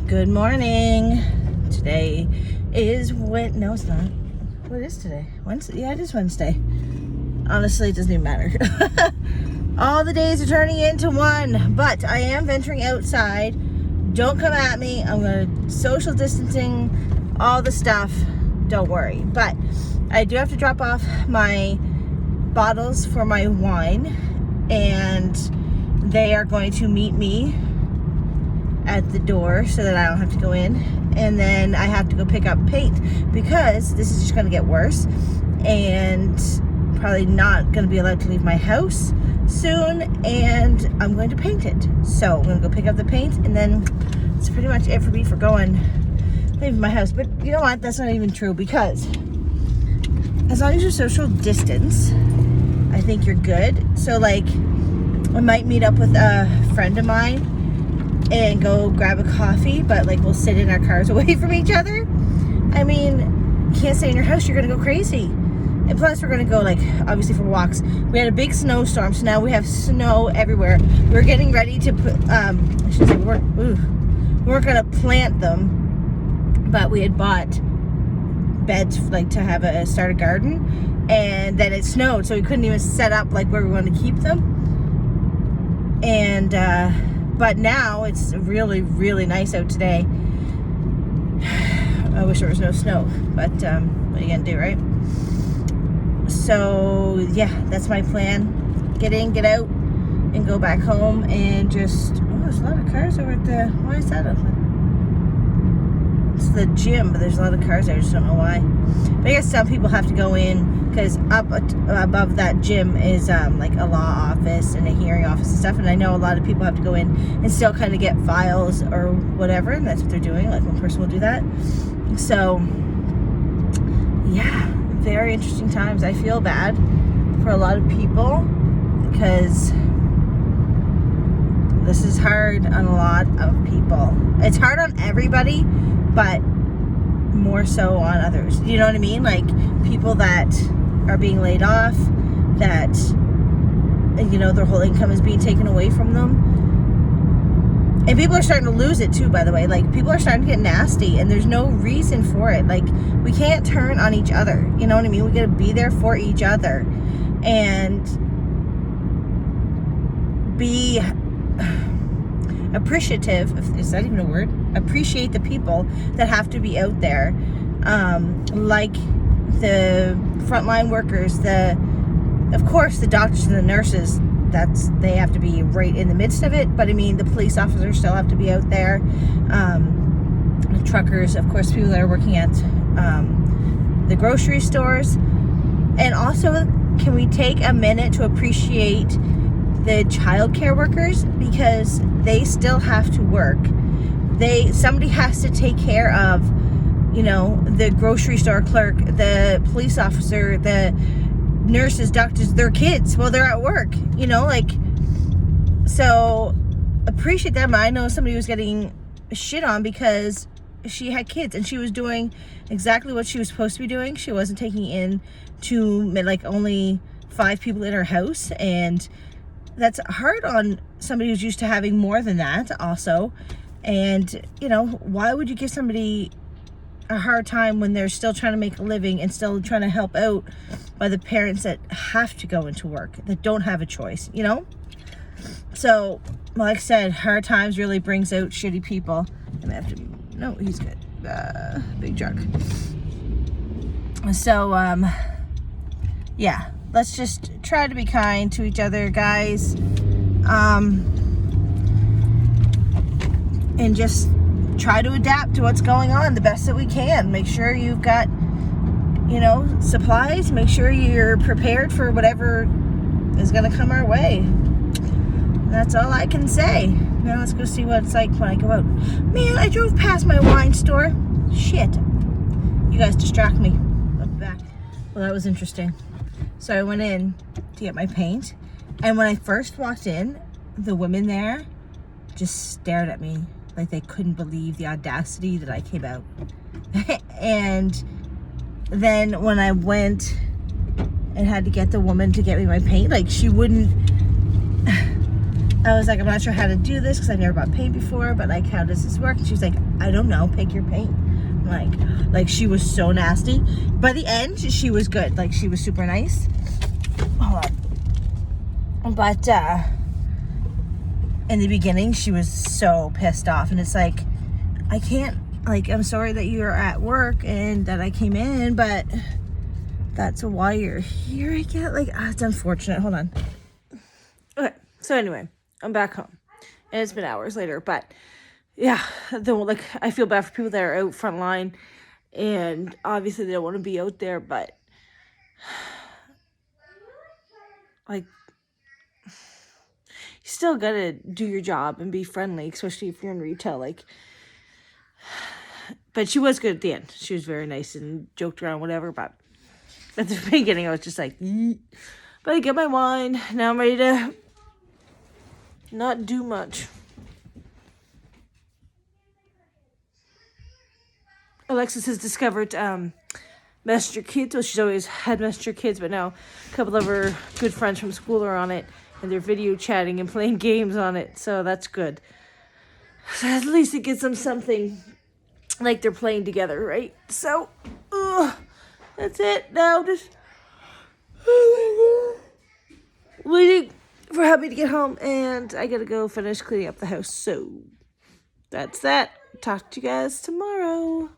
Good morning. Today is no, it's not. What is today? Wednesday? Yeah, it is Wednesday. Honestly, it doesn't even matter. All the days are turning into one, but I am venturing outside. Don't come at me. I'm gonna social distancing, all the stuff. Don't worry. But I do have to drop off my bottles for my wine, and they are going to meet me at the door so that I don't have to go in. And then I have to go pick up paint because this is just going to get worse, and probably not going to be allowed to leave my house soon, and I'm going to paint it. So I'm going to go pick up the paint, and then it's pretty much it for me for leaving my house. But you know what? That's not even true, because as long as you're social distance, I think you're good. So like, I might meet up with a friend of mine and go grab a coffee, but like we'll sit in our cars away from each other. I mean, you can't stay in your house, you're gonna go crazy. And plus we're gonna go, like, obviously for walks. We had a big snowstorm, so now we have snow everywhere. We're getting ready to put, I should say we weren't gonna plant them, but we had bought beds like to have start a garden, and then it snowed, so we couldn't even set up like where we want to keep them. And but now it's really, really nice out today. I wish there was no snow, but what are you gonna do, right? So yeah, that's my plan. Get in, get out, and go back home, and just, oh, there's a lot of cars over at the, why is that open? It's the gym, but there's a lot of cars there, I just don't know why. But I guess some people have to go in, because up above that gym is like a law office and a hearing office and stuff, and I know a lot of people have to go in and still kind of get files or whatever, and that's what they're doing. Like, one person will do that. So yeah, very interesting times. I feel bad for a lot of people because this is hard on a lot of people. It's hard on everybody, but more so on others. You know what I mean? Like, people that are being laid off, that, you know, their whole income is being taken away from them. And people are starting to lose it too, by the way. Like, people are starting to get nasty, and there's no reason for it. Like, we can't turn on each other. You know what I mean? We gotta be there for each other and be appreciative. Is that even a word? Appreciate the people that have to be out there, like the frontline workers, of course the doctors and the nurses. They have to be right in the midst of it. But I mean, the police officers still have to be out there. The truckers, of course, people that are working at the grocery stores. And also, can we take a minute to appreciate the childcare workers, because they still have to work. Somebody has to take care of, you know, the grocery store clerk, the police officer, the nurses, doctors, their kids while they're at work, you know, like, so appreciate them. I know somebody was getting shit on because she had kids and she was doing exactly what she was supposed to be doing. She wasn't taking in like only 5 people in her house, and that's hard on somebody who's used to having more than that also. And, you know, why would you give somebody a hard time when they're still trying to make a living and still trying to help out by the parents that have to go into work, that don't have a choice, you know? So, like I said, hard times really brings out shitty people. And I have to, no, he's good. Big truck. So, yeah, let's just try to be kind to each other, guys. And just try to adapt to what's going on the best that we can. Make sure you've got, you know, supplies. Make sure you're prepared for whatever is going to come our way. That's all I can say. Now let's go see what it's like when I go out. Man, I drove past my wine store. Shit. You guys distract me. Look back. Well, that was interesting. So I went in to get my paint, and when I first walked in, the women there just stared at me like they couldn't believe the audacity that I came out. And then when I went and had to get the woman to get me my paint, like, she wouldn't, I was like, I'm not sure how to do this because I've never bought paint before, but like, how does this work? And she was like, I don't know, pick your paint. Like she was so nasty. By the end, she was good. Like, she was super nice. Hold on. But in the beginning, she was so pissed off. And it's like, I can't, like, I'm sorry that you're at work and that I came in, but that's why you're here. I get like, it's unfortunate. Hold on. Okay, so anyway, I'm back home. And it's been hours later, but yeah, like, I feel bad for people that are out front line, and obviously they don't want to be out there, but like, you still gotta do your job and be friendly, especially if you're in retail. Like, but she was good at the end. She was very nice and joked around, whatever. But at the beginning, I was just like, eek. But I get my wine. Now I'm ready to not do much. Alexis has discovered Messenger Kids. Well, she's always had Messenger Kids, but now a couple of her good friends from school are on it, and they're video chatting and playing games on it. So that's good. So at least it gives them something like they're playing together, right? So, that's it. Now just waiting for Hubby to get home, and I gotta go finish cleaning up the house. So that's that. Talk to you guys tomorrow.